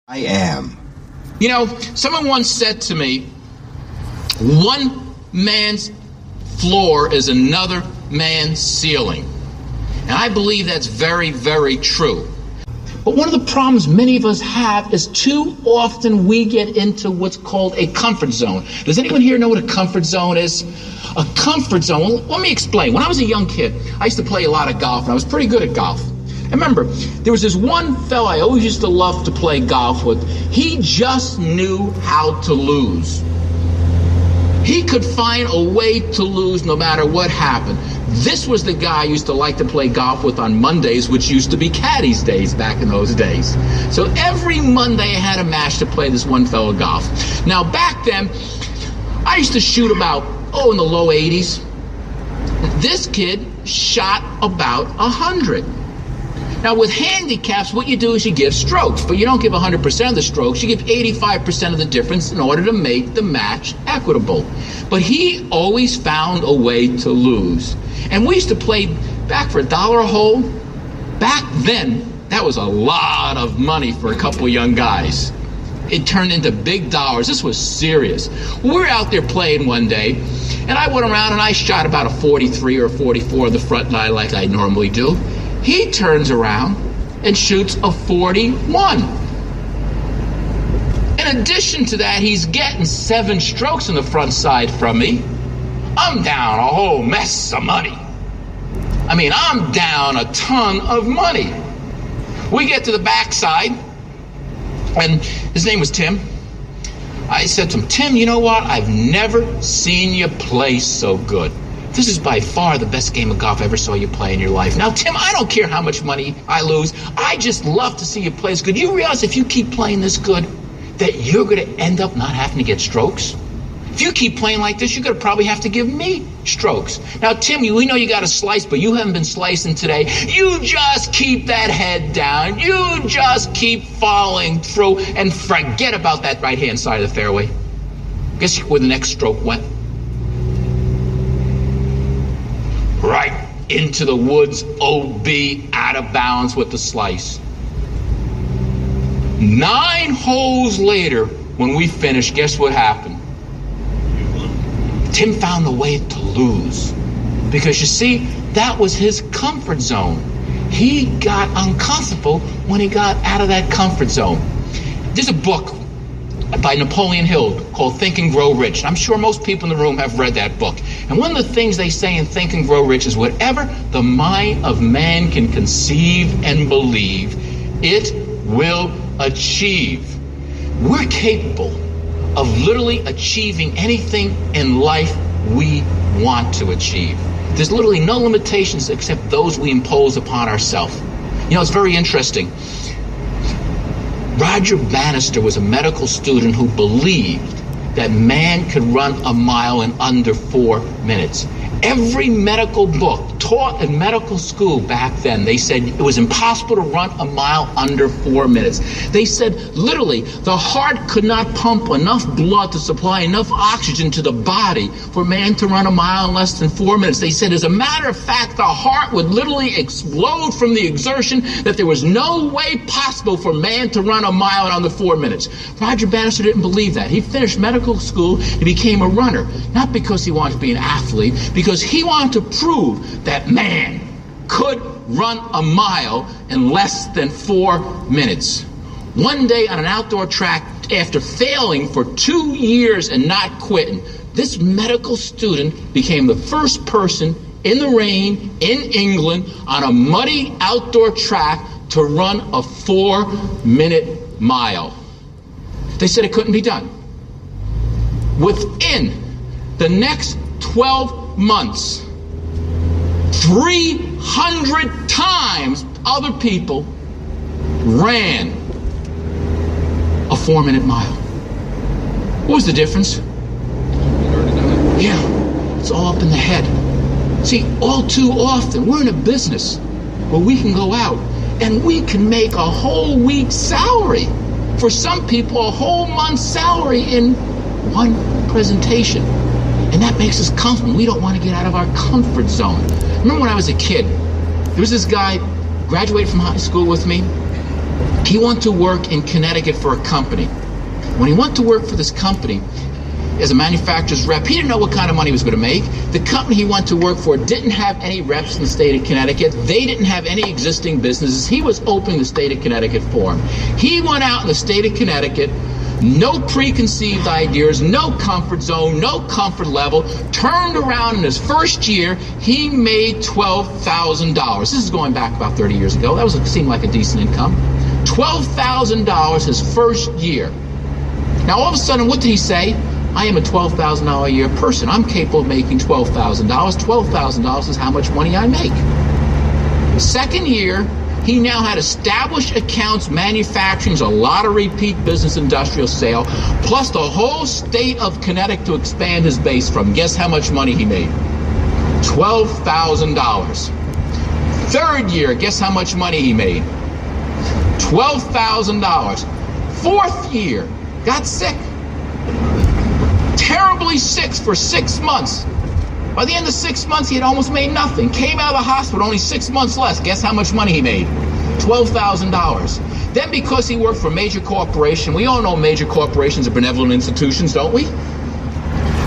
I am. You know, someone once said to me, one man's floor is another man's ceiling. And I believe that's very, very true. But one of the problems many of us have is too often we get into what's called a comfort zone. Does anyone here know what a comfort zone is? A comfort zone, well, let me explain. When I was a young kid, I used to play a lot of golf, and I was pretty good at golf. I remember, there was this one fella I always used to love to play golf with. He just knew how to lose. He could find a way to lose no matter what happened. This was the guy I used to like to play golf with on Mondays, which used to be caddies days back in those days. So every Monday I had a match to play this one fellow golf. Now back then, I used to shoot about, in the low 80s. This kid shot about 100. Now, with handicaps, what you do is you give strokes, but you don't give 100% of the strokes. You give 85% of the difference in order to make the match equitable. But he always found a way to lose. And we used to play back for $1 a hole. Back then, that was a lot of money for a couple of young guys. It turned into big dollars. This was serious. We were out there playing one day, and I went around and I shot about a 43 or 44 of the front nine like I normally do. He turns around and shoots a 41. In addition to that, he's getting 7 strokes on the front side from me. I'm down a whole mess of money. I mean, I'm down a ton of money. We get to the backside, and his name was Tim. I said to him, Tim, you know what? I've never seen you play so good. This is by far the best game of golf I ever saw you play in your life. Now, Tim, I don't care how much money I lose. I just love to see you play as good. You realize if you keep playing this good, that you're going to end up not having to get strokes? If you keep playing like this, you're going to probably have to give me strokes. Now, Tim, we know you got a slice, but you haven't been slicing today. You just keep that head down. You just keep following through and forget about that right-hand side of the fairway. Guess where the next stroke went? Right into the woods, OB, out of bounds with the slice. 9 holes later, when we finished, guess what happened? Tim found a way to lose. Because you see, that was his comfort zone. He got uncomfortable when he got out of that comfort zone. There's a book by Napoleon Hill called Think and Grow Rich. I'm sure most people in the room have read that book. And one of the things they say in Think and Grow Rich is whatever the mind of man can conceive and believe, it will achieve. We're capable of literally achieving anything in life we want to achieve. There's literally no limitations except those we impose upon ourselves. You know, it's very interesting. Roger Bannister was a medical student who believed that man could run a mile in under 4 minutes. Every medical book taught in medical school back then, they said it was impossible to run a mile under 4 minutes. They said literally the heart could not pump enough blood to supply enough oxygen to the body for man to run a mile in less than 4 minutes. They said, as a matter of fact, the heart would literally explode from the exertion, that there was no way possible for man to run a mile in under 4 minutes. Roger Bannister didn't believe that. He finished medical school and became a runner, not because he wanted to be an athlete, because he wanted to prove that man could run a mile in less than 4 minutes. One day on an outdoor track, after failing for 2 years and not quitting, this medical student became the first person in the rain in England on a muddy outdoor track to run a 4-minute mile. They said it couldn't be done. Within the next 12 months, 300 times other people ran a 4-minute mile. What was the difference? Yeah, it's all up in the head. See, all too often, we're in a business where we can go out and we can make a whole week's salary. For some people, a whole month's salary in one presentation. And that makes us comfortable. We don't want to get out of our comfort zone. Remember when I was a kid, there was this guy, graduated from high school with me. He went to work in Connecticut for a company. When he went to work for this company as a manufacturer's rep, he didn't know what kind of money he was going to make. The company he went to work for didn't have any reps in the state of Connecticut. They didn't have any existing businesses. He was opening the state of Connecticut for him. He went out in the state of Connecticut, no preconceived ideas, no comfort zone, no comfort level, turned around in his first year, he made $12,000. This is going back about 30 years ago. That seemed like a decent income. $12,000 his first year. Now all of a sudden, what did he say? I am a $12,000 a year person. I'm capable of making $12,000. $12,000 is how much money I make. The second year, he now had established accounts, manufacturing, a lot of repeat business, industrial sale, plus the whole state of Connecticut to expand his base from. Guess how much money he made? $12,000. Third year, guess how much money he made? $12,000. Fourth year, got sick. Terribly sick for 6 months. By the end of 6 months, he had almost made nothing. Came out of the hospital, only 6 months less. Guess how much money he made? $12,000. Then because he worked for a major corporation, we all know major corporations are benevolent institutions, don't we?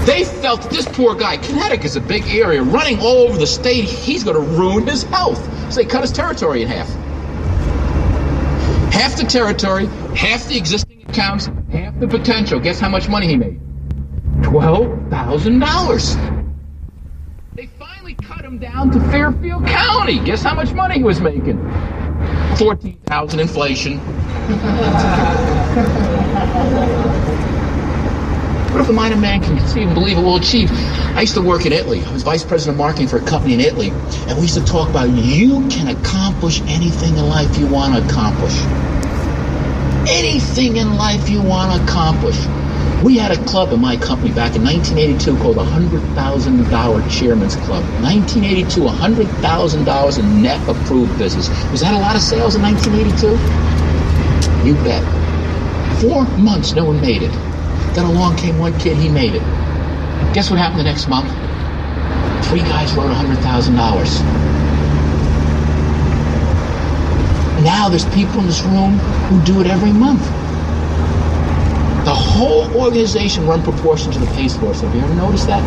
They felt that this poor guy, Connecticut's a big area, running all over the state, he's going to ruin his health. So they cut his territory in half. Half the territory, half the existing accounts, half the potential. Guess how much money he made? $12,000. They finally cut him down to Fairfield County. Guess how much money he was making? $14,000 inflation. What if the mind of man can conceive and believe it will achieve? I used to work in Italy. I was vice president of marketing for a company in Italy. And we used to talk about you can accomplish anything in life you want to accomplish. Anything in life you want to accomplish. We had a club in my company back in 1982 called the $100,000 Chairman's Club. 1982, $100,000 in net approved business. Was that a lot of sales in 1982? You bet. 4 months, no one made it. Then along came one kid, he made it. Guess what happened the next month? 3 guys wrote $100,000. Now there's people in this room who do it every month. The whole organization run proportion to the pace force. Have you ever noticed that?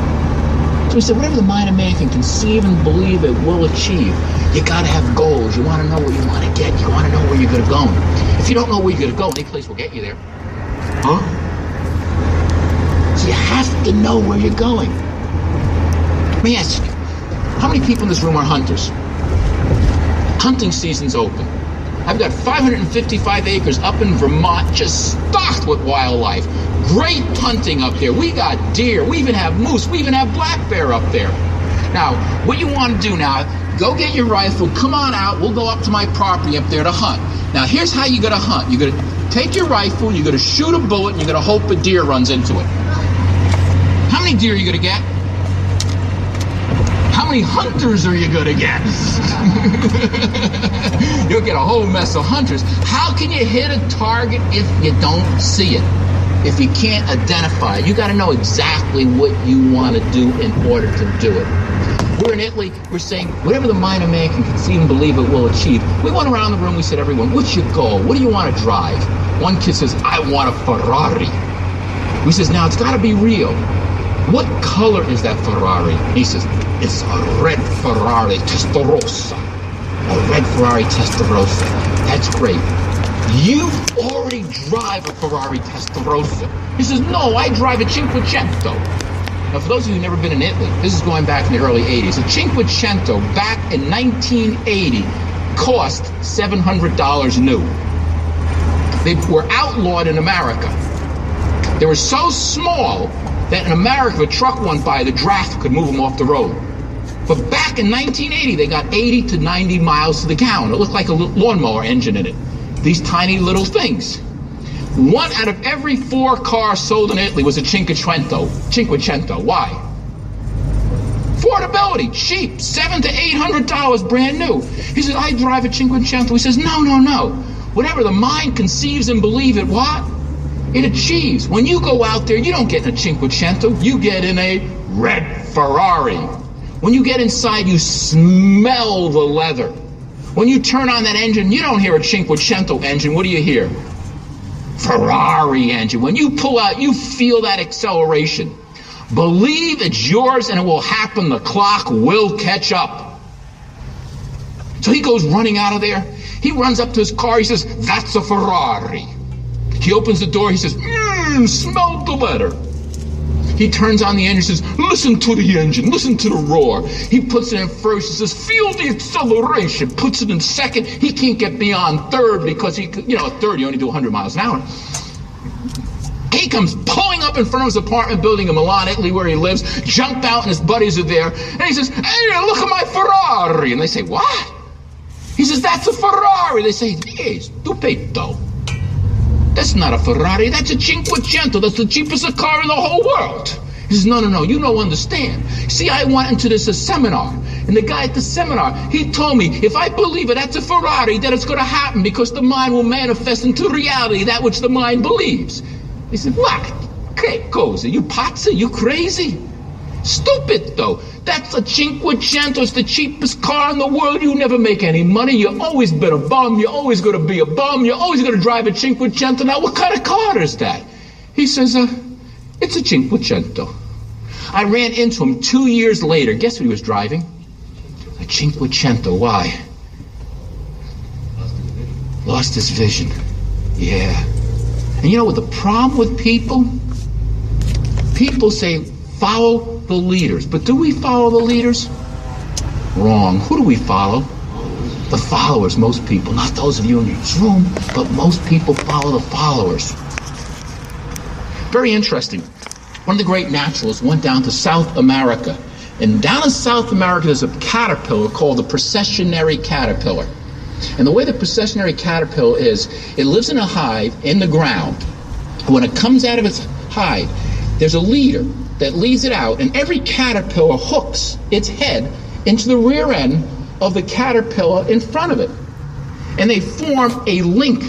So we said, whatever the mind of man can conceive and believe it will achieve. You got to have goals. You want to know where you want to get. You want to know where you're going to go. If you don't know where you're going to go, any place will get you there. Huh? So you have to know where you're going. Let me ask you, how many people in this room are hunters? Hunting season's open. I've got 555 acres up in Vermont, just stocked with wildlife. Great hunting up there. We got deer. We even have moose. We even have black bear up there. Now, what you want to do now, go get your rifle, come on out. We'll go up to my property up there to hunt. Now, here's how you're going to hunt. You're going to take your rifle, you're going to shoot a bullet, and you're going to hope a deer runs into it. How many deer are you going to get? How many hunters are you going to get? You'll get a whole mess of hunters. How can you hit a target if you don't see it? If you can't identify it? You got to know exactly what you want to do in order to do it. We're in Italy, we're saying, whatever the mind of man can conceive and believe it will achieve. We went around the room, we said, everyone, what's your goal? What do you want to drive? One kid says, I want a Ferrari. We says, now it's got to be real. What color is that Ferrari? He says, it's a red Ferrari Testarossa. A red Ferrari Testarossa. That's great. You already drive a Ferrari Testarossa. He says, no, I drive a Cinquecento. Now, for those of you who've never been in Italy, this is going back in the early 80s. A Cinquecento back in 1980 cost $700 new. They were outlawed in America. They were so small that in America, if a truck went by, the draft could move them off the road. But back in 1980, they got 80 to 90 miles to the gallon. It looked like a lawnmower engine in it. These tiny little things. 1 out of every 4 cars sold in Italy was a Cinquecento. Why? Affordability, cheap, $700 to $800 brand new. He says, I drive a Cinquecento. He says, no. Whatever the mind conceives and believe it, what? It achieves. When you go out there, you don't get in a Cinquecento, you get in a red Ferrari. When you get inside, you smell the leather. When you turn on that engine, you don't hear a Cinquecento engine. What do you hear? Ferrari engine. When you pull out, you feel that acceleration. Believe it's yours and it will happen. The clock will catch up. So he goes running out of there. He runs up to his car. He says, "That's a Ferrari." He opens the door. He says, "Smell the leather." He turns on the engine and says, "Listen to the engine. Listen to the roar." He puts it in first. He says, "Feel the acceleration." Puts it in second. He can't get beyond third because at third you only do 100 miles an hour. He comes pulling up in front of his apartment building in Milan, Italy, where he lives. Jump out and his buddies are there. And he says, "Hey, look at my Ferrari." And they say, "What?" He says, "That's a Ferrari." They say, "Hey, stupendo. That's not a Ferrari. That's a Cinquecento. That's the cheapest car in the whole world." He says, No, you don't understand. See, I went into this seminar, and the guy at the seminar, he told me, if I believe it, that's a Ferrari, that it's going to happen because the mind will manifest into reality that which the mind believes. He said, "What? Che cosa? You pazza? You crazy? Stupid, though. That's a Cinquecento. It's the cheapest car in the world. You never make any money. You've always been a bum. You're always going to be a bum. You're always going to drive a Cinquecento. Now, what kind of car is that?" He says, "It's a Cinquecento." I ran into him 2 years later. Guess what he was driving? A Cinquecento. Why? Lost his vision. Yeah. And you know what the problem with people? People say, follow the leaders. But do we follow the leaders? Wrong. Who do we follow? The followers, most people. Not those of you in this room, but most people follow the followers. Very interesting. One of the great naturalists went down to South America. And down in South America, there's a caterpillar called the processionary caterpillar. And the way the processionary caterpillar is, it lives in a hive in the ground. When it comes out of its hive, there's a leader that leads it out, and every caterpillar hooks its head into the rear end of the caterpillar in front of it. And they form a link.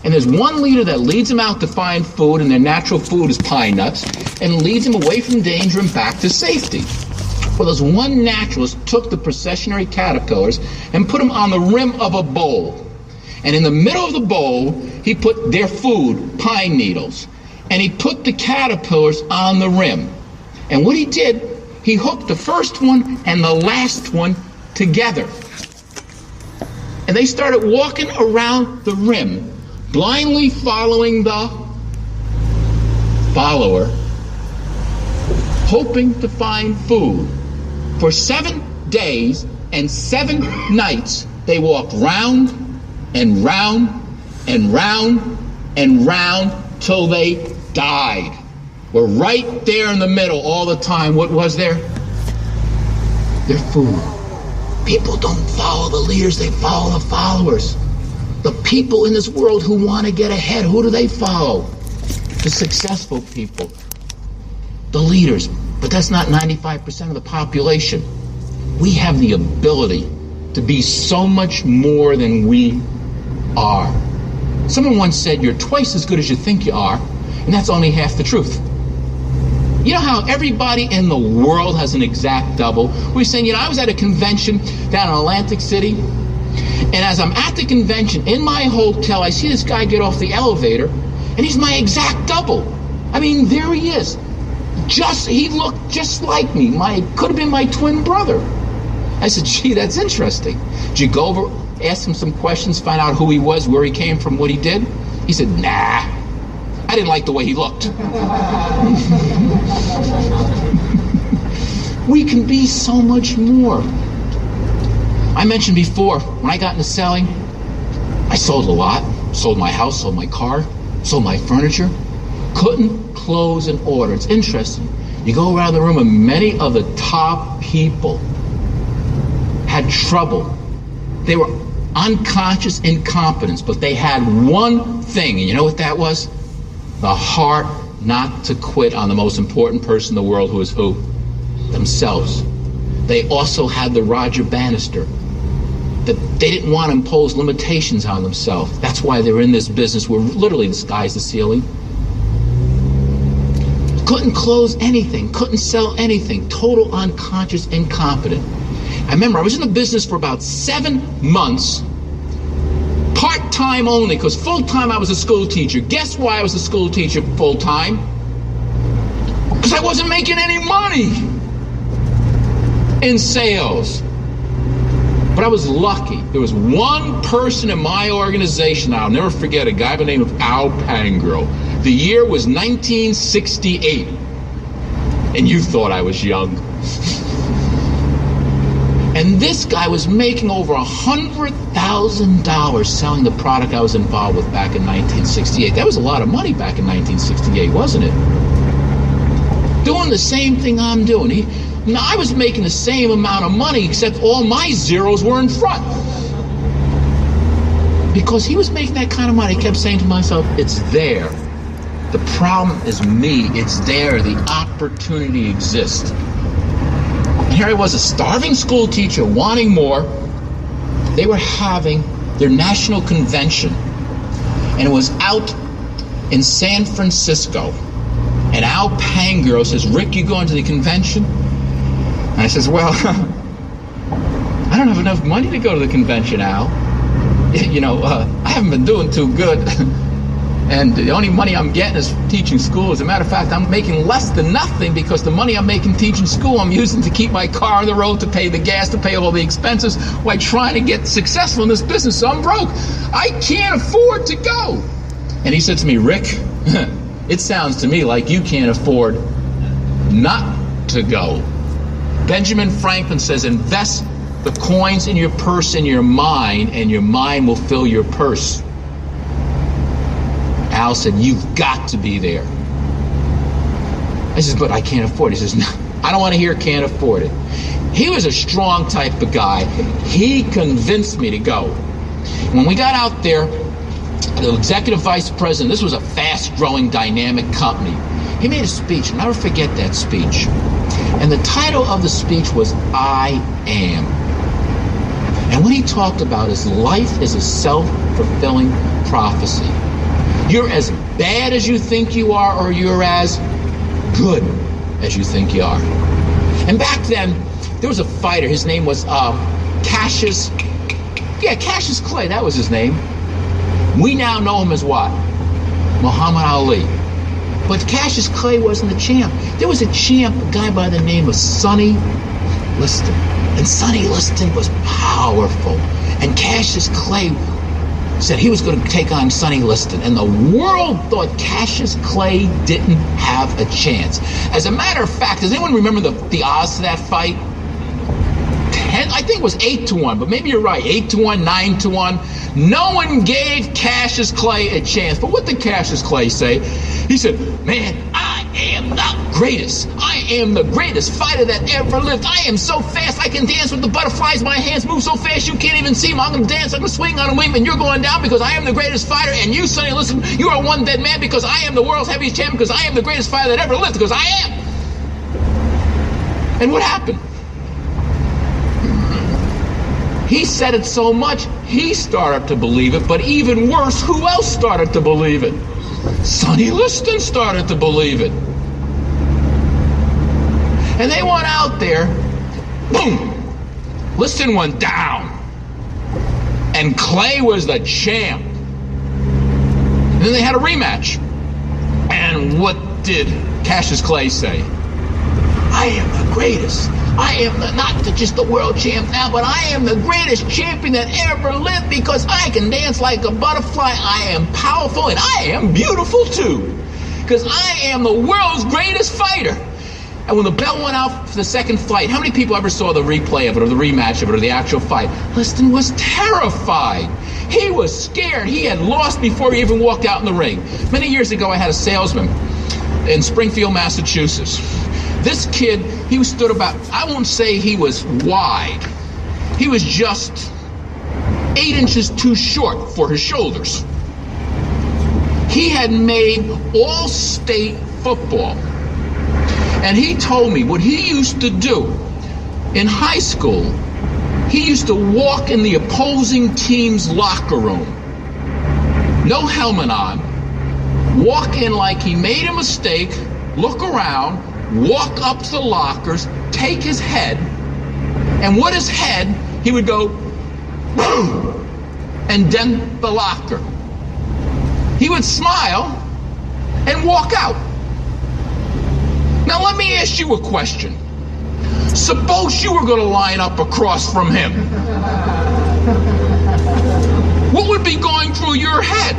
And there's one leader that leads them out to find food, and their natural food is pine nuts, and leads them away from danger and back to safety. Well, there's one naturalist took the processionary caterpillars and put them on the rim of a bowl. And in the middle of the bowl, he put their food, pine needles. And he put the caterpillars on the rim. And what he did, he hooked the first one and the last one together. And they started walking around the rim, blindly following the follower, hoping to find food. For 7 days and 7 nights, they walked round and round and round and round till they died. We're right there in the middle all the time. What was there? Their food. People don't follow the leaders, they follow the followers. The people in this world who want to get ahead, who do they follow? The successful people. The leaders. But that's not 95% of the population. We have the ability to be so much more than we are. Someone once said, "You're twice as good as you think you are," and that's only half the truth. You know how everybody in the world has an exact double? We're saying, I was at a convention down in Atlantic City, and as I'm at the convention, in my hotel, I see this guy get off the elevator, and he's my exact double. I mean, there he is. He looked just like me. Could have been my twin brother. I said, "Gee, that's interesting." Did you go over, ask him some questions, find out who he was, where he came from, what he did? He said, "Nah, I didn't like the way he looked." We can be so much more. I mentioned before, when I got into selling, I sold a lot. Sold my house, sold my car, sold my furniture. Couldn't close an order. It's interesting. You go around the room and many of the top people had trouble. They were unconscious incompetence, but they had one thing, and you know what that was? The heart not to quit on the most important person in the world, who is who? Themselves. They also had the Roger Bannister. That they didn't want to impose limitations on themselves. That's why they're in this business where literally the sky's the ceiling. Couldn't close anything, couldn't sell anything, total unconscious incompetent. I remember I was in the business for about 7 months, part-time only, because full-time I was a school teacher. Guess why I was a school teacher full-time? Because I wasn't making any money in sales. But I was lucky. There was one person in my organization, I'll never forget, a guy by the name of Al Pangro. The year was 1968. And you thought I was young. And this guy was making over $100,000 selling the product I was involved with back in 1968. That was a lot of money back in 1968, wasn't it? Doing the same thing I'm doing. I was making the same amount of money, except all my zeros were in front. Because he was making that kind of money, I kept saying to myself, it's there. The problem is me. It's there. The opportunity exists. And here I was, a starving school teacher wanting more. They were having their national convention. And it was out in San Francisco. And Al Pangro says, Rick, you going to the convention? And I says, well, I don't have enough money to go to the convention, Al. I haven't been doing too good. And the only money I'm getting is teaching school. As a matter of fact, I'm making less than nothing because the money I'm making teaching school, I'm using to keep my car on the road, to pay the gas, to pay all the expenses while trying to get successful in this business. So I'm broke. I can't afford to go. And he said to me, Rick, it sounds to me like you can't afford not to go. Benjamin Franklin says, invest the coins in your purse in your mind, and your mind will fill your purse. Al said, you've got to be there. I said, but I can't afford it. He says, no, I don't want to hear can't afford it. He was a strong type of guy. He convinced me to go. When we got out there, the executive vice president, this was a fast-growing, dynamic company. He made a speech. I'll never forget that speech. And the title of the speech was, I Am. And what he talked about is life is a self-fulfilling prophecy. You're as bad as you think you are, or you're as good as you think you are. And back then, there was a fighter. His name was Cassius Clay. That was his name. We now know him as what? Muhammad Ali. But Cassius Clay wasn't the champ. There was a champ, a guy by the name of Sonny Liston. And Sonny Liston was powerful. And Cassius Clay said he was going to take on Sonny Liston. And the world thought Cassius Clay didn't have a chance. As a matter of fact, does anyone remember the odds to that fight? I think it was 8-1, but maybe you're right. 8-1, 9-1. No one gave Cassius Clay a chance. But what did Cassius Clay say? He said, man, I am the greatest. I am the greatest fighter that ever lived. I am so fast, I can dance with the butterflies. My hands move so fast you can't even see them. I'm going to dance, I'm going to swing on a wing, and you're going down because I am the greatest fighter. And you, Sonny, listen, you are one dead man because I am the world's heaviest champion, because I am the greatest fighter that ever lived, because I am. And what happened? He said it so much, he started to believe it. But even worse, who else started to believe it? Sonny Liston started to believe it. And they went out there, boom! Liston went down. And Clay was the champ. And then they had a rematch. And what did Cassius Clay say? I am the greatest. I am not just the world champ now, but I am the greatest champion that ever lived because I can dance like a butterfly. I am powerful and I am beautiful too, because I am the world's greatest fighter. And when the bell went out for the second fight, how many people ever saw the replay of it or the rematch of it or the actual fight? Liston was terrified. He was scared. He had lost before he even walked out in the ring. Many years ago, I had a salesman in Springfield, Massachusetts. This kid, he stood about, I won't say he was wide. He was just 8 inches too short for his shoulders. He had made all-state football. And he told me what he used to do in high school. He used to walk in the opposing team's locker room, no helmet on, walk in like he made a mistake, look around, walk up to the lockers, take his head, And with his head, he would go, boom, and dent the locker. He would smile and walk out. Now let me ask you a question. Suppose you were going to line up across from him. What would be going through your head?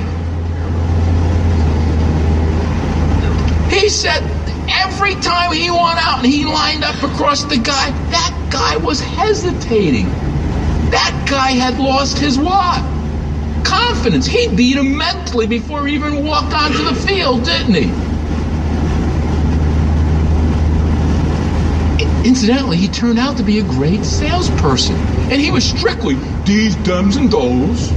He said every time he went out and he lined up across the guy, that guy was hesitating. That guy had lost his what? Confidence. He beat him mentally before he even walked onto the field, didn't he? Incidentally, he turned out to be a great salesperson. And he was strictly these, dems, and those.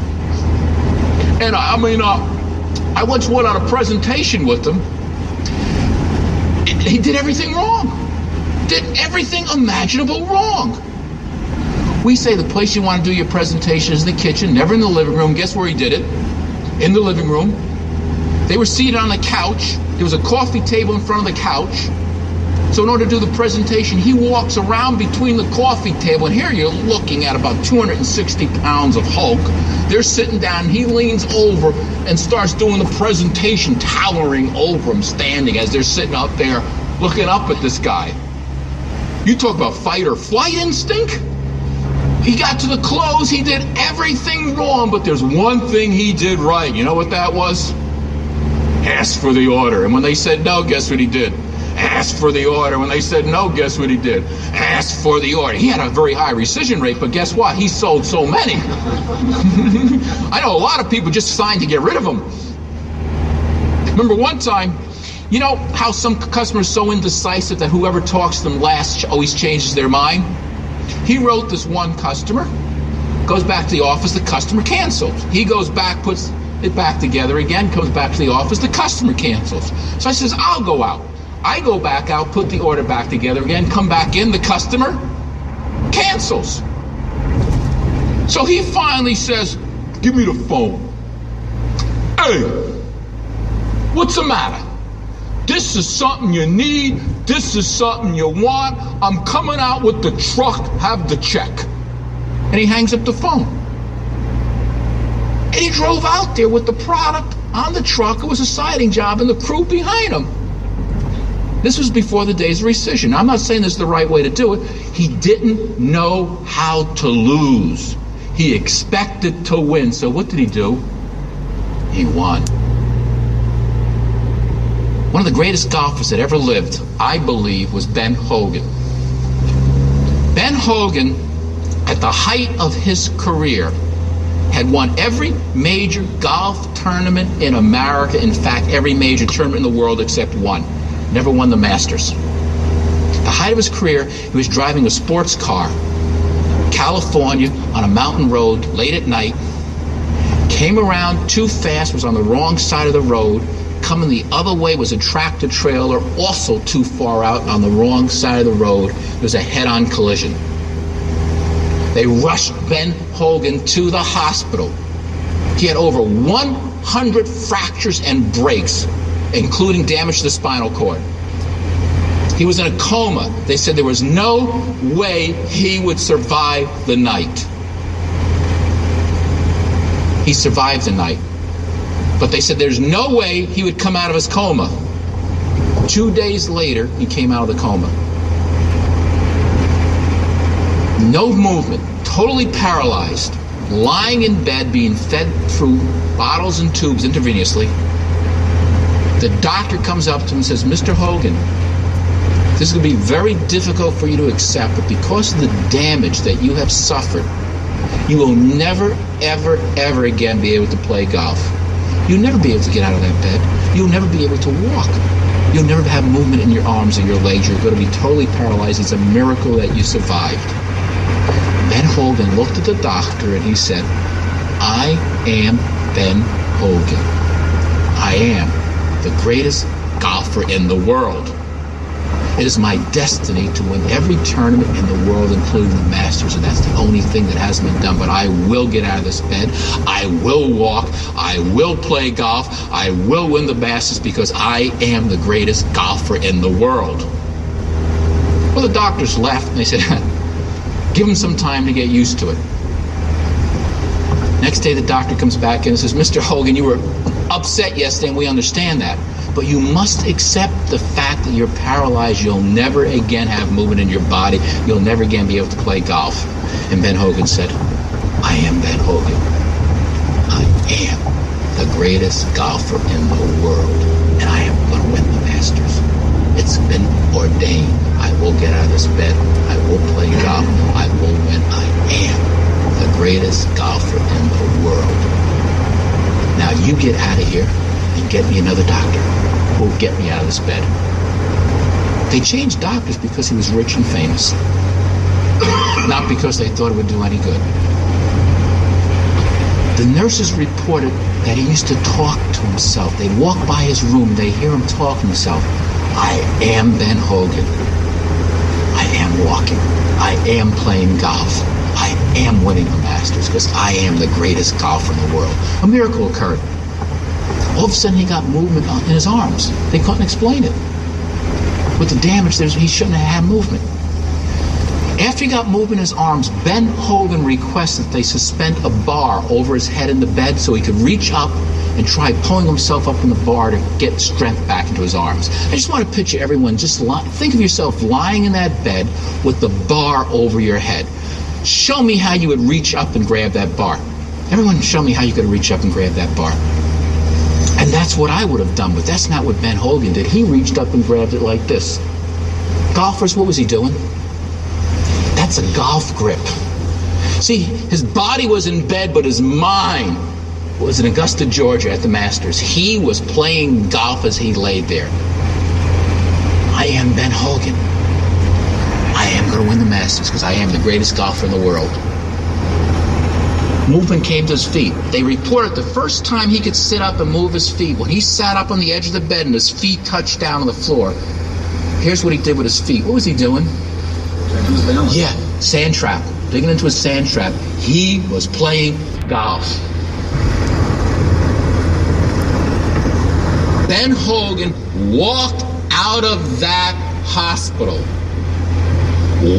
And I once went on a presentation with him. He did everything wrong. Did everything imaginable wrong. We say the place you want to do your presentation is in the kitchen, never in the living room. Guess where he did it? In the living room. They were seated on a couch. There was a coffee table in front of the couch. So in order to do the presentation, he walks around between the coffee table, and here you're looking at about 260 pounds of Hulk. They're sitting down, and he leans over and starts doing the presentation, towering over them, standing as they're sitting up there looking up at this guy. You talk about fight or flight instinct? He got to the close, he did everything wrong, but there's one thing he did right. You know what that was? Asked for the order. And when they said no, guess what he did? Asked for the order. When they said no, guess what he did? Asked for the order. He had a very high rescission rate, but guess what? He sold so many. I know a lot of people just signed to get rid of him. Remember one time, you know how some customers are so indecisive that whoever talks to them last always changes their mind? He wrote this one customer, goes back to the office, the customer cancels. He goes back, puts it back together again, comes back to the office, the customer cancels. So I says, I'll go out. I go back out, put the order back together again, come back in, the customer cancels. So he finally says, give me the phone. Hey, what's the matter? This is something you need. This is something you want. I'm coming out with the truck. Have the check. And he hangs up the phone. And he drove out there with the product on the truck. It was a siding job and the crew behind him. This was before the days of rescission. I'm not saying this is the right way to do it. He didn't know how to lose. He expected to win. So what did he do? He won. One of the greatest golfers that ever lived, I believe, was Ben Hogan. Ben Hogan, at the height of his career, had won every major golf tournament in America. In fact, every major tournament in the world except one. Never won the Masters. At the height of his career, he was driving a sports car, California, on a mountain road, late at night, came around too fast, was on the wrong side of the road. Coming the other way was a tractor trailer, also too far out on the wrong side of the road. There was a head-on collision. They rushed Ben Hogan to the hospital. He had over 100 fractures and breaks, including damage to the spinal cord. He was in a coma. They said there was no way he would survive the night. He survived the night. But they said there's no way he would come out of his coma. 2 days later, he came out of the coma. No movement, totally paralyzed, lying in bed, being fed through bottles and tubes intravenously. The doctor comes up to him and says, Mr. Hogan, this is going to be very difficult for you to accept, but because of the damage that you have suffered, you will never, ever, ever again be able to play golf. You'll never be able to get out of that bed. You'll never be able to walk. You'll never have movement in your arms or your legs. You're going to be totally paralyzed. It's a miracle that you survived. Ben Hogan looked at the doctor and he said, I am Ben Hogan. I am the greatest golfer in the world. It is my destiny to win every tournament in the world, including the Masters, and that's the only thing that hasn't been done. But I will get out of this bed. I will walk. I will play golf. I will win the Masters because I am the greatest golfer in the world. Well, the doctors laughed and they said, Give him some time to get used to it. Next day the doctor comes back in and says, Mr. Hogan, you were upset yesterday and we understand that. But you must accept the fact that you're paralyzed. You'll never again have movement in your body. You'll never again be able to play golf. And Ben Hogan said, I am Ben Hogan. I am the greatest golfer in the world. And I am going to win the Masters. It's been ordained. I will get out of this bed. I will play golf. I will win. I am the greatest golfer in the world. Now you get out of here and get me another doctor who will get me out of this bed. They changed doctors because he was rich and famous, not because they thought it would do any good. The nurses reported that he used to talk to himself. They'd walk by his room, they'd hear him talk to himself. I am Ben Hogan. I am walking. I am playing golf. I am winning the Masters because I am the greatest golfer in the world. A miracle occurred. All of a sudden he got movement in his arms. They couldn't explain it. With the damage, he shouldn't have had movement. After he got movement in his arms, Ben Hogan requested that they suspend a bar over his head in the bed so he could reach up and try pulling himself up in the bar to get strength back into his arms. I just want to picture everyone think of yourself lying in that bed with the bar over your head. Show me how you would reach up and grab that bar. Everyone show me how you could reach up and grab that bar. And that's what I would have done, but that's not what Ben Hogan did. He reached up and grabbed it like this. Golfers, what was he doing? That's a golf grip. See, his body was in bed, but his mind was in Augusta, Georgia at the Masters. He was playing golf as he laid there. I am Ben Hogan. I am going to win the Masters because I am the greatest golfer in the world. Movement came to his feet. They reported the first time he could sit up and move his feet, when he sat up on the edge of the bed and his feet touched down on the floor, here's what he did with his feet. What was he doing? Yeah, sand trap. Digging into a sand trap. He was playing golf. Ben Hogan walked out of that hospital,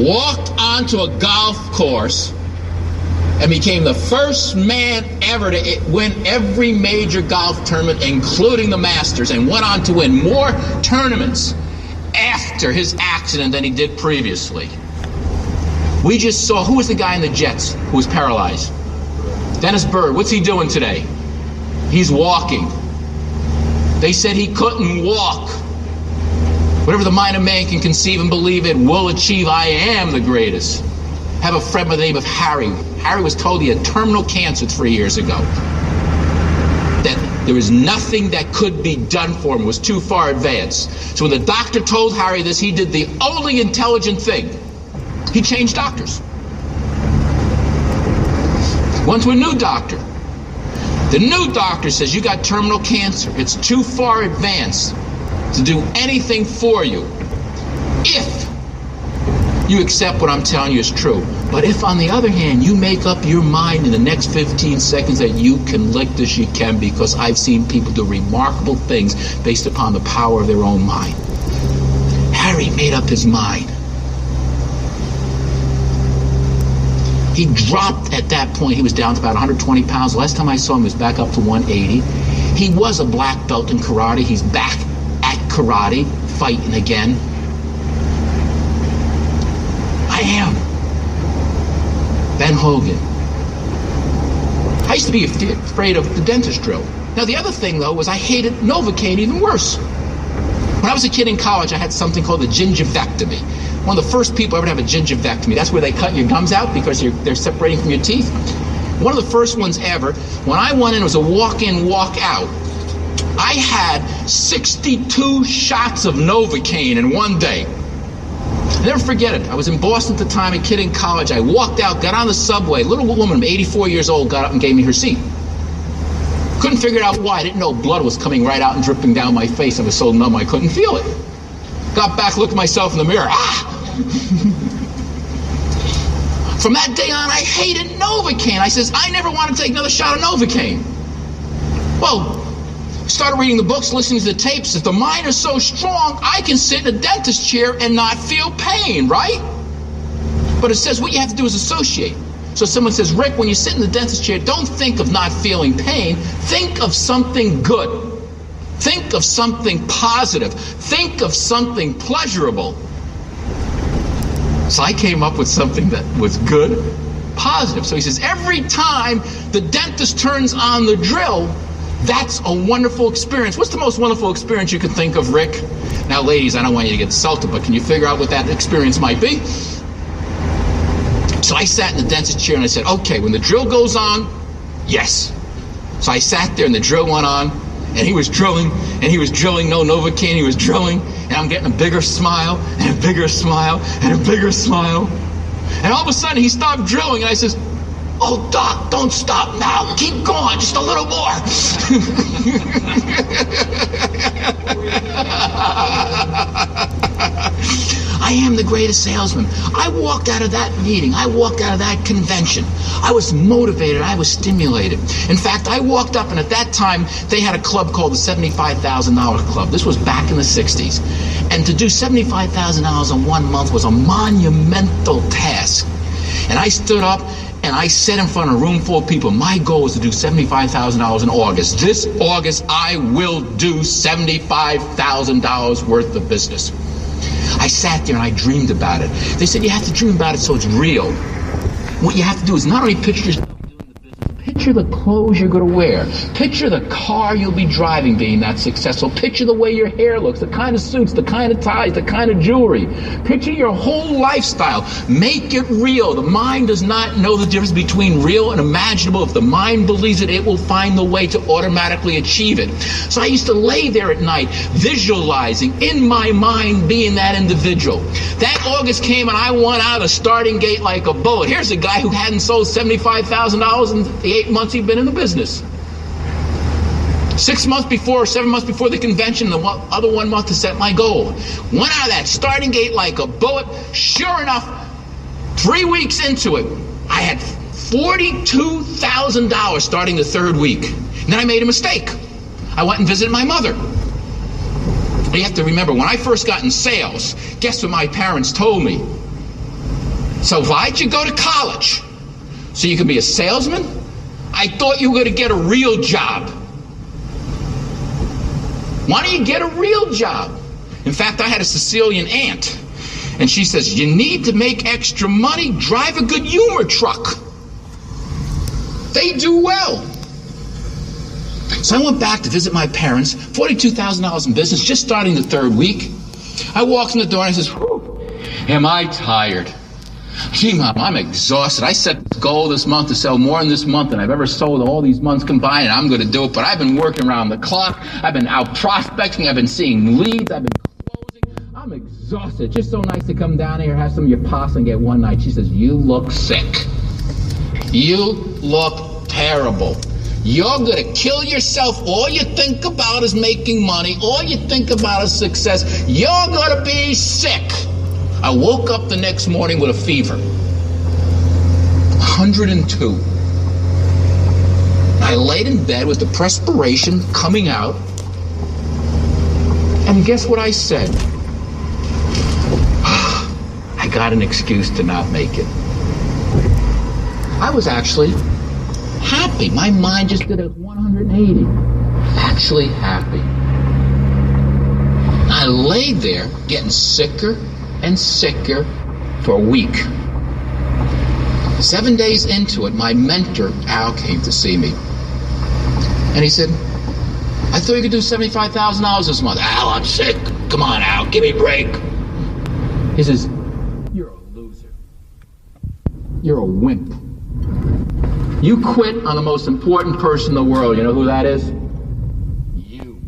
walked onto a golf course, and became the first man ever to win every major golf tournament, including the Masters, and went on to win more tournaments after his accident than he did previously. We just saw, who was the guy in the Jets who was paralyzed? Dennis Bird. What's he doing today? He's walking. They said he couldn't walk. Whatever the mind of man can conceive and believe it will achieve. I am the greatest. I have a friend by the name of Harry. Harry was told he had terminal cancer 3 years ago. That there was nothing that could be done for him. It was too far advanced. So when the doctor told Harry this, he did the only intelligent thing. He changed doctors. Went to a new doctor. The new doctor says, you got terminal cancer. It's too far advanced to do anything for you if you accept what I'm telling you is true. But if, on the other hand, you make up your mind in the next 15 seconds that you can lick this, you can, because I've seen people do remarkable things based upon the power of their own mind. Harry made up his mind. He dropped at that point. He was down to about 120 pounds. Last time I saw him, he was back up to 180. He was a black belt in karate. He's back at karate, fighting again. I am Ben Hogan. I used to be afraid of the dentist drill. Now, the other thing, though, was I hated Novocaine even worse. When I was a kid in college, I had something called the gingivectomy. One of the first people ever to have a gingivectomy. That's where they cut your gums out because they're separating from your teeth. One of the first ones ever. When I went in, it was a walk-in, walk-out. I had 62 shots of Novocaine in one day. I'll never forget it. I was in Boston at the time, a kid in college. I walked out, got on the subway. A little woman, 84 years old, got up and gave me her seat. Couldn't figure out why. I didn't know blood was coming right out and dripping down my face. I was so numb I couldn't feel it. Got back, looked at myself in the mirror. From that day on, I hated Novocaine. I says, I never want to take another shot of Novocaine. Well, started reading the books, listening to the tapes. If the mind is so strong, I can sit in a dentist chair and not feel pain, right? But it says what you have to do is associate. So someone says, Rick, when you sit in the dentist chair, don't think of not feeling pain. Think of something good. Think of something positive. Think of something pleasurable. So I came up with something that was good, positive. So he says, every time the dentist turns on the drill, that's a wonderful experience. What's the most wonderful experience you can think of, Rick? Now, ladies, I don't want you to get insulted, but can you figure out what that experience might be? So I sat in the dentist chair and I said, okay, when the drill goes on, yes. So I sat there and the drill went on, and he was drilling, no Novocaine, he was drilling, and I'm getting a bigger smile, and a bigger smile, and a bigger smile. And all of a sudden he stopped drilling, and I says, oh, Doc, don't stop now. Keep going, just a little more. I am the greatest salesman. I walked out of that meeting. I walked out of that convention. I was motivated. I was stimulated. In fact, I walked up, and at that time, they had a club called the $75,000 Club. This was back in the 60s. And to do $75,000 in 1 month was a monumental task. And I stood up, and I said in front of a room full of people, my goal is to do $75,000 in August. This August, I will do $75,000 worth of business. I sat there and I dreamed about it. They said you have to dream about it so it's real. What you have to do is not only picture yourself doing the business, picture the clothes you're going to wear. Picture the car you'll be driving being that successful. Picture the way your hair looks, the kind of suits, the kind of ties, the kind of jewelry. Picture your whole lifestyle. Make it real. The mind does not know the difference between real and imaginable. If the mind believes it, it will find the way to automatically achieve it. So I used to lay there at night, visualizing in my mind being that individual. That August came and I went out of the starting gate like a bullet. Here's a guy who hadn't sold $75,000 in the 8 months he'd been in the business. 6 months before, 7 months before the convention, the other 1 month to set my goal. Went out of that starting gate like a bullet. Sure enough, 3 weeks into it, I had $42,000 starting the third week. And then I made a mistake. I went and visited my mother. You have to remember, when I first got in sales, guess what my parents told me? So why'd you go to college? So you could be a salesman? I thought you were going to get a real job. Why don't you get a real job? In fact, I had a Sicilian aunt, and she says, you need to make extra money, drive a good humor truck. They do well. So I went back to visit my parents, $42,000 in business, just starting the third week. I walked in the door and I says, whew, am I tired? Gee, Mom, I'm exhausted. I set this goal this month to sell more in this month than I've ever sold all these months combined, and I'm going to do it. But I've been working around the clock. I've been out prospecting. I've been seeing leads. I've been closing. I'm exhausted. It's just so nice to come down here, have some of your pasta, and get one night. She says, you look sick. You look terrible. You're going to kill yourself. All you think about is making money. All you think about is success. You're going to be sick. I woke up the next morning with a fever. 102. I laid in bed with the perspiration coming out. And guess what I said? I got an excuse to not make it. I was actually happy. My mind just did a 180. Actually happy. I laid there getting sicker and sicker for a week. 7 days into it, my mentor, Al, came to see me. And he said, I thought you could do $75,000 this month. Al, I'm sick. Come on, Al, give me a break. He says, you're a loser. You're a wimp. You quit on the most important person in the world. You know who that is? You.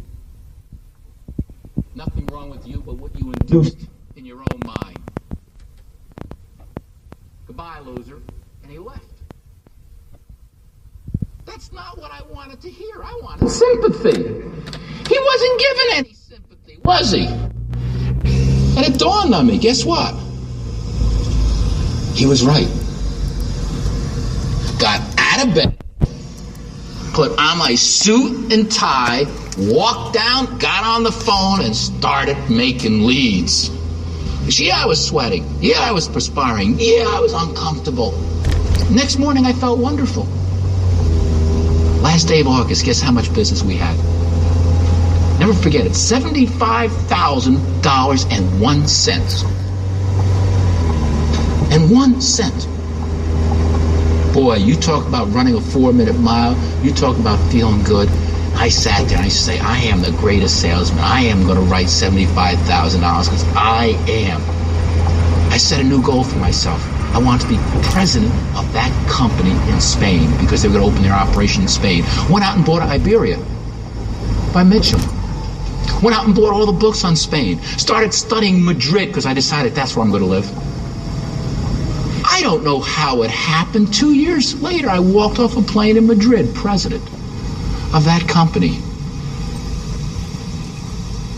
Nothing wrong with you but what you induced in your own mind. Goodbye, loser. And he left. That's not what I wanted to hear. I wanted sympathy. He wasn't given any sympathy, was he? And it dawned on me, guess what? He was right. Got out of bed, put on my suit and tie, walked down, got on the phone, and started making leads. Yeah, I was sweating. Yeah, I was perspiring. Yeah, I was uncomfortable. Next morning, I felt wonderful. Last day of August, guess how much business we had? Never forget it, $75,000.01. And 1 cent. Boy, you talk about running a 4-minute mile. You talk about feeling good. I sat there and I used to say, I am the greatest salesman. I am going to write $75,000 because I am. I set a new goal for myself. I want to be president of that company in Spain because they were going to open their operation in Spain. Went out and bought Iberia by Mitchell. Went out and bought all the books on Spain. Started studying Madrid because I decided that's where I'm going to live. I don't know how it happened. 2 years later, I walked off a plane in Madrid, president of that company.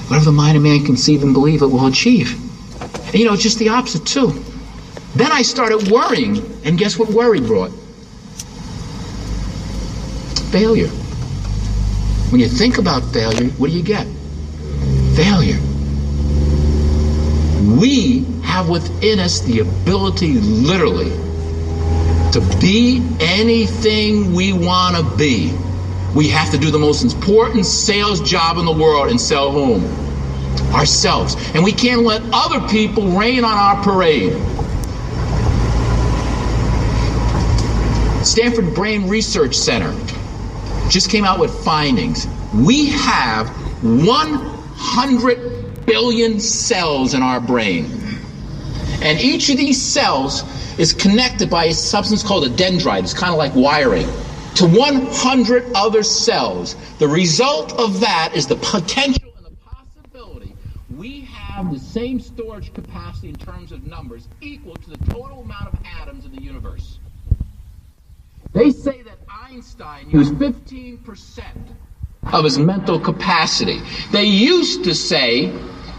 Whatever the mind of man conceive and believe, it will achieve. And you know, it's just the opposite too. Then I started worrying, and guess what worry brought? Failure. When you think about failure, what do you get? Failure. We have within us the ability, literally, to be anything we want to be. We have to do the most important sales job in the world and sell whom? Ourselves. And we can't let other people rain on our parade. Stanford Brain Research Center just came out with findings. We have 100 billion cells in our brain. And each of these cells is connected by a substance called a dendrite. It's kind of like wiring. To 100 other cells. The result of that is the potential and the possibility we have the same storage capacity in terms of numbers equal to the total amount of atoms in the universe. They say that Einstein used 15% of his mental capacity. They used to say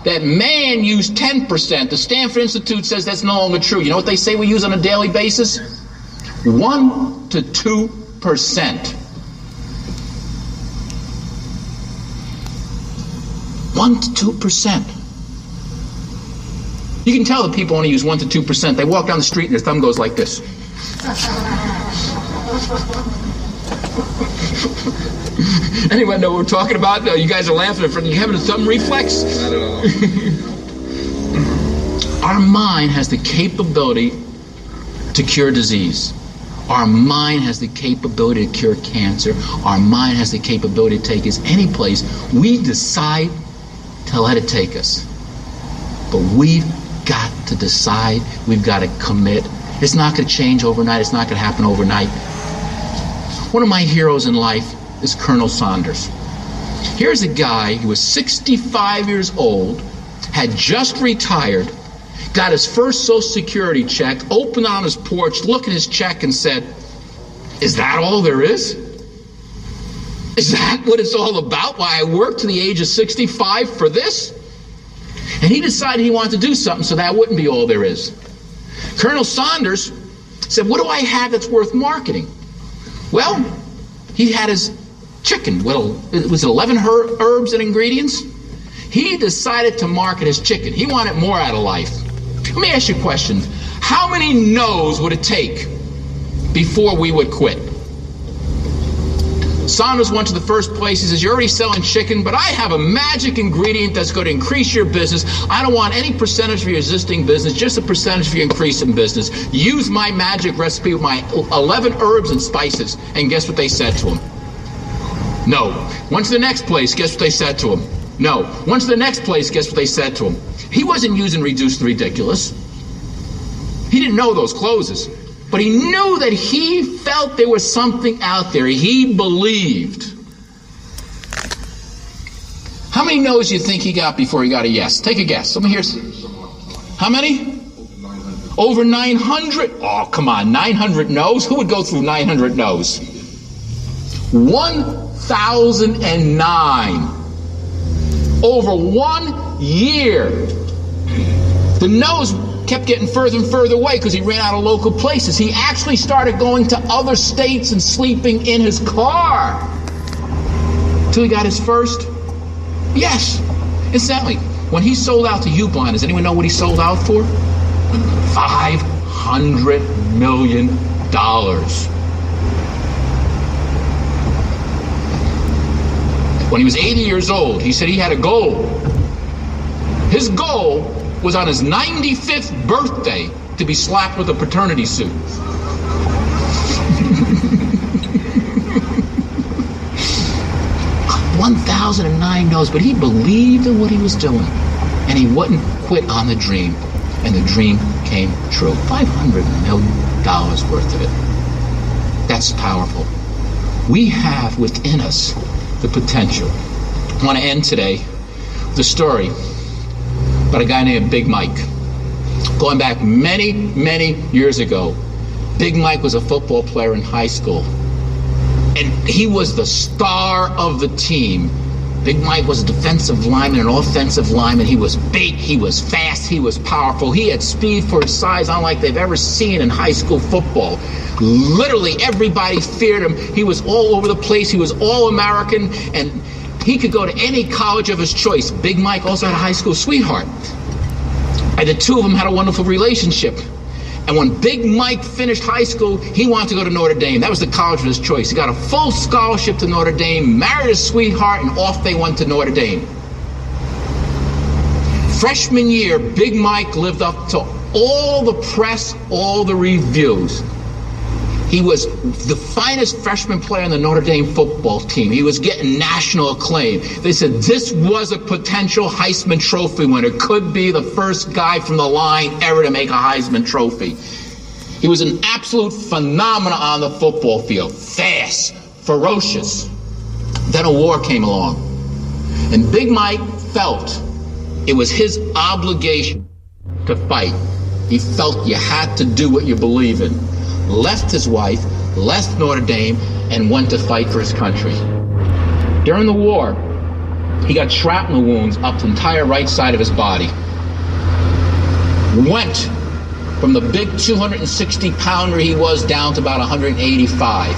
that man used 10%. The Stanford Institute says that's no longer true. You know what they say we use on a daily basis? 1 to 2%. 1 to 2%. You can tell that people only use 1 to 2%. They walk down the street and their thumb goes like this. Anyone know what we're talking about? No, you guys are laughing. You having a thumb reflex? Not at all. Our mind has the capability to cure disease. Our mind has the capability to cure cancer. Our mind has the capability to take us any place we decide to let it take us. But we've got to decide. We've got to commit. It's not going to change overnight. It's not going to happen overnight. One of my heroes in life is Colonel Saunders. Here's a guy who was 65 years old, had just retired, got his first Social Security check, opened on his porch, looked at his check and said, "Is that all there is? Is that what it's all about? Why I worked to the age of 65 for this?" And he decided he wanted to do something so that wouldn't be all there is. Colonel Saunders said, "What do I have that's worth marketing?" Well, he had his chicken. Well, it was 11 herbs and ingredients. He decided to market his chicken. He wanted more out of life. Let me ask you a question. How many no's would it take before we would quit? Saunders went to the first place. He says, "You're already selling chicken, but I have a magic ingredient that's going to increase your business. I don't want any percentage of your existing business, just a percentage of your increase in business. Use my magic recipe with my 11 herbs and spices." And guess what they said to him? No. Went to the next place. Guess what they said to him? No. Went to the next place. Guess what they said to him? He wasn't using reduced to ridiculous. He didn't know those closes. But he knew that he felt there was something out there. He believed. How many no's do you think he got before he got a yes? Take a guess. Someone here. How many? Over 900. Oh, come on. 900 no's? Who would go through 900 no's? 1,009. Over 1 year. The no's kept getting further and further away because he ran out of local places. He actually started going to other states and sleeping in his car till he got his first yes. Incidentally, When he sold out to U-Blind, does anyone know what he sold out for? $500 million. When he was 80 years old, he said he had a goal. His goal was on his 95th birthday to be slapped with a paternity suit. 1,009 no's, but he believed in what he was doing, and he wouldn't quit on the dream, and the dream came true. $500 million worth of it. That's powerful. We have within us the potential. I want to end today with a story about a guy named Big Mike. Going back many, many years ago, Big Mike was a football player in high school. And he was the star of the team. Big Mike was a defensive lineman, an offensive lineman. He was big, he was fast, he was powerful. He had speed for his size unlike they've ever seen in high school football. Literally everybody feared him. He was all over the place. He was all-American, and he could go to any college of his choice. Big Mike also had a high school sweetheart. And the two of them had a wonderful relationship. And when Big Mike finished high school, he wanted to go to Notre Dame. That was the college of his choice. He got a full scholarship to Notre Dame, married his sweetheart, and off they went to Notre Dame. Freshman year, Big Mike lived up to all the press, all the reviews. He was the finest freshman player on the Notre Dame football team. He was getting national acclaim. They said this was a potential Heisman Trophy winner. Could be the first guy from the line ever to make a Heisman Trophy. He was an absolute phenomenon on the football field. Fast, ferocious. Then a war came along. And Big Mike felt it was his obligation to fight. He felt you had to do what you believe in. Left his wife, left Notre Dame, and went to fight for his country. During the war, he got shrapnel wounds up the entire right side of his body. Went from the big 260-pounder he was down to about 185.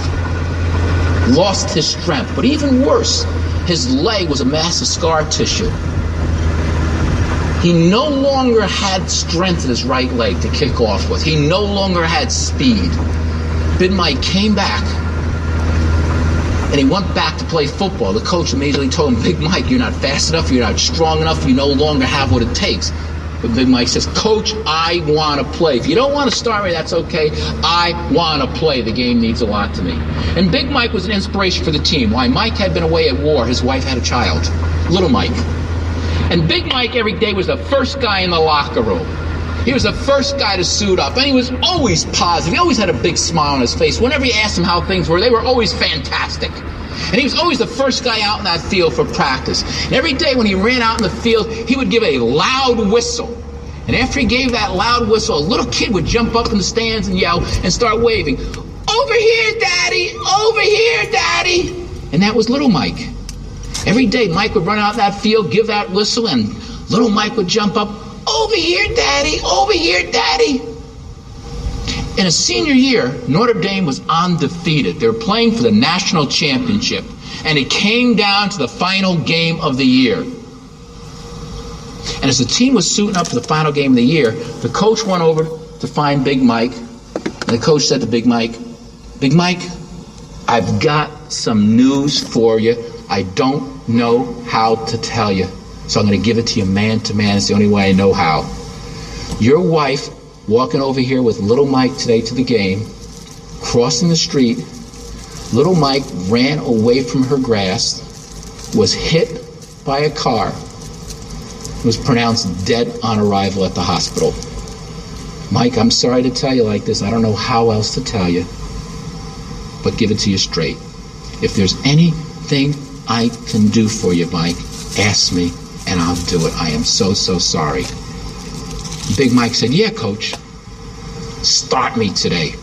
Lost his strength, but even worse, his leg was a mass of scar tissue. He no longer had strength in his right leg to kick off with. He no longer had speed. Big Mike came back, and he went back to play football. The coach immediately told him, Big Mike, you're not fast enough, you're not strong enough, you no longer have what it takes. But Big Mike says, Coach, I want to play. If you don't want to start me, that's okay. I want to play. The game needs a lot to me. And Big Mike was an inspiration for the team. While Mike had been away at war, his wife had a child, little Mike. And Big Mike every day was the first guy in the locker room. He was the first guy to suit up, and he was always positive. He always had a big smile on his face. Whenever you asked him how things were, they were always fantastic. And he was always the first guy out in that field for practice. And every day when he ran out in the field, he would give a loud whistle. And after he gave that loud whistle, a little kid would jump up in the stands and yell and start waving, "Over here, Daddy! Over here, Daddy!" And that was little Mike. Every day, Mike would run out in that field, give that whistle, and little Mike would jump up, "Over here, Daddy! Over here, Daddy!" In his senior year, Notre Dame was undefeated. They were playing for the national championship, and it came down to the final game of the year. And as the team was suiting up for the final game of the year, the coach went over to find Big Mike, and the coach said to Big Mike, "Big Mike, I've got some news for you. I don't know how to tell you, so I'm going to give it to you man to man. It's the only way I know how. Your wife walking over here with little Mike today to the game, crossing the street, little Mike ran away from her grasp, was hit by a car, was pronounced dead on arrival at the hospital. Mike, I'm sorry to tell you like this. I don't know how else to tell you, but give it to you straight. If there's anything I can do for you, Mike, ask me and I'll do it. I am so, so sorry." Big Mike said, "Yeah, Coach, start me today.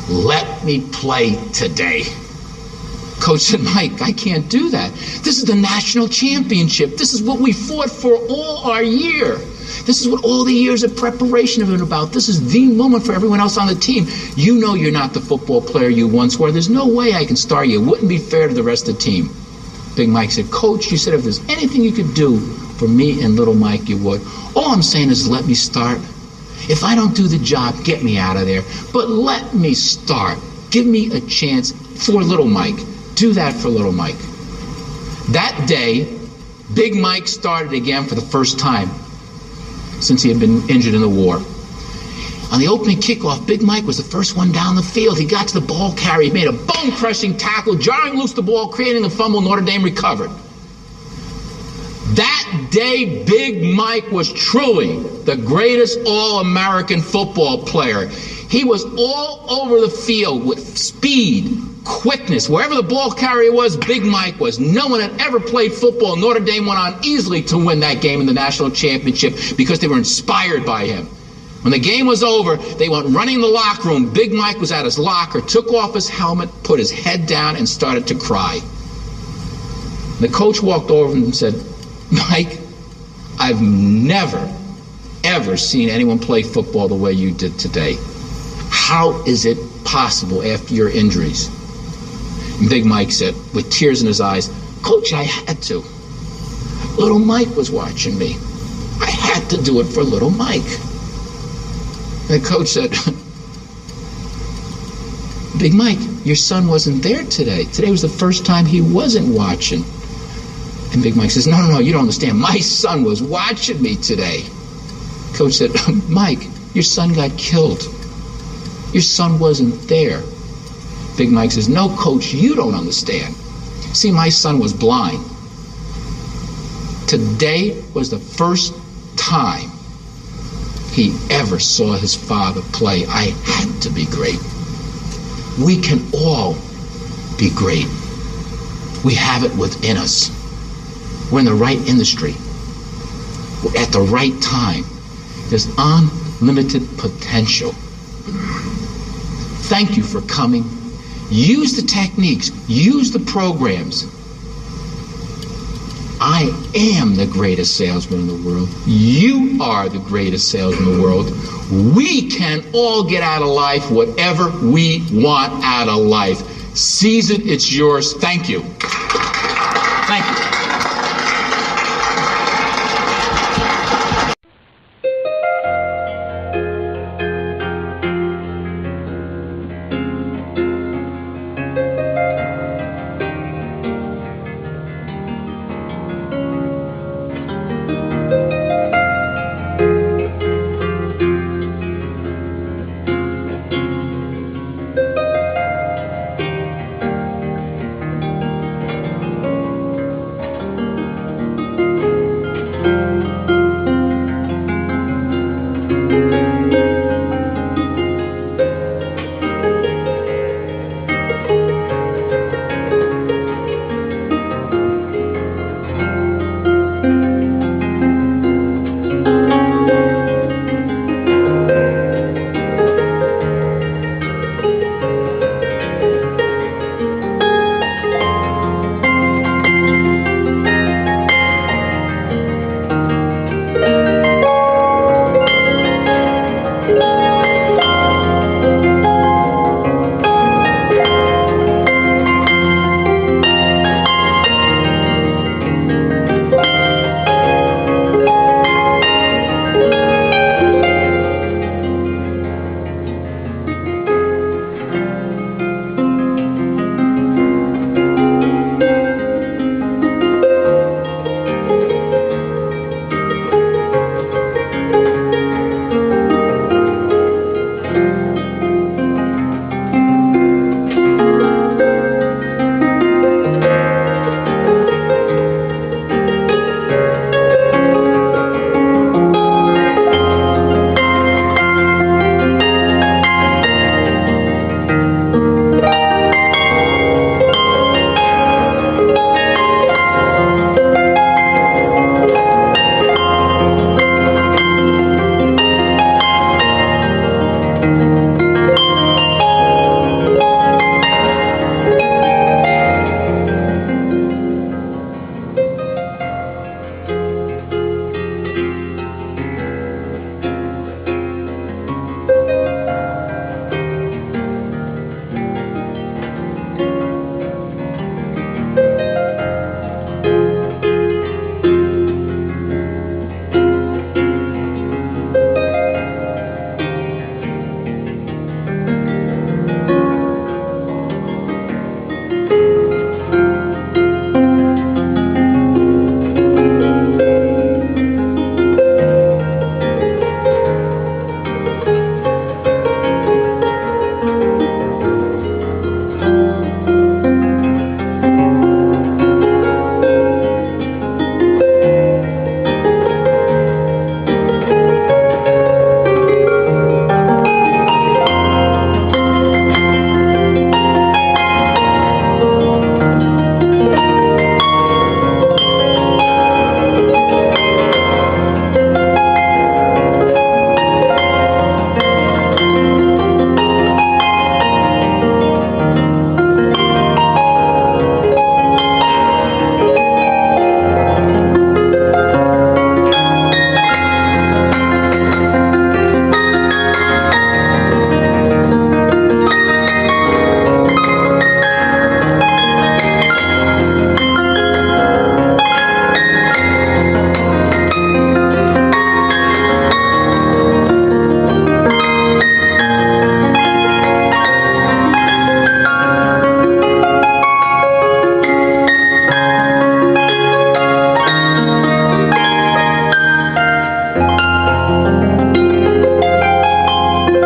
Let me play today." Coach said, "Mike, I can't do that. This is the national championship. This is what we fought for all our year. This is what all the years of preparation have been about. This is the moment for everyone else on the team. You know you're not the football player you once were. There's no way I can start you. It wouldn't be fair to the rest of the team." Big Mike said, "Coach, you said if there's anything you could do, For me and little Mike, you would. All I'm saying is let me start. If I don't do the job, get me out of there. But let me start. Give me a chance for little Mike. Do that for little Mike. That day, Big Mike started again for the first time since he had been injured in the war. On the opening kickoff, Big Mike was the first one down the field. He got to the ball carrier, made a bone-crushing tackle, jarring loose the ball, creating a fumble. Notre Dame recovered. That day, Big Mike was truly the greatest all-American football player. He was all over the field with speed, quickness. Wherever the ball carrier was, Big Mike was. No one had ever played football. Notre Dame went on easily to win that game in the national championship because they were inspired by him. When the game was over, they went running in the locker room. Big Mike was at his locker, took off his helmet, put his head down, and started to cry. The coach walked over and said, Mike, I've never, ever seen anyone play football the way you did today. How is it possible after your injuries? And Big Mike said, with tears in his eyes, Coach, I had to. Little Mike was watching me. I had to do it for little Mike. And the coach said, Big Mike, your son wasn't there today. Today was the first time he wasn't watching. And Big Mike says, no, you don't understand. My son was watching me today. Coach said, Mike, your son got killed. Your son wasn't there. Big Mike says, no, Coach, you don't understand. See, my son was blind. Today was the first time he ever saw his father play. I had to be great. We can all be great. We have it within us. We're in the right industry. We're at the right time. There's unlimited potential. Thank you for coming. Use the techniques. Use the programs. I am the greatest salesman in the world. You are the greatest salesman in the world. We can all get out of life whatever we want out of life. Seize it. It's yours. Thank you.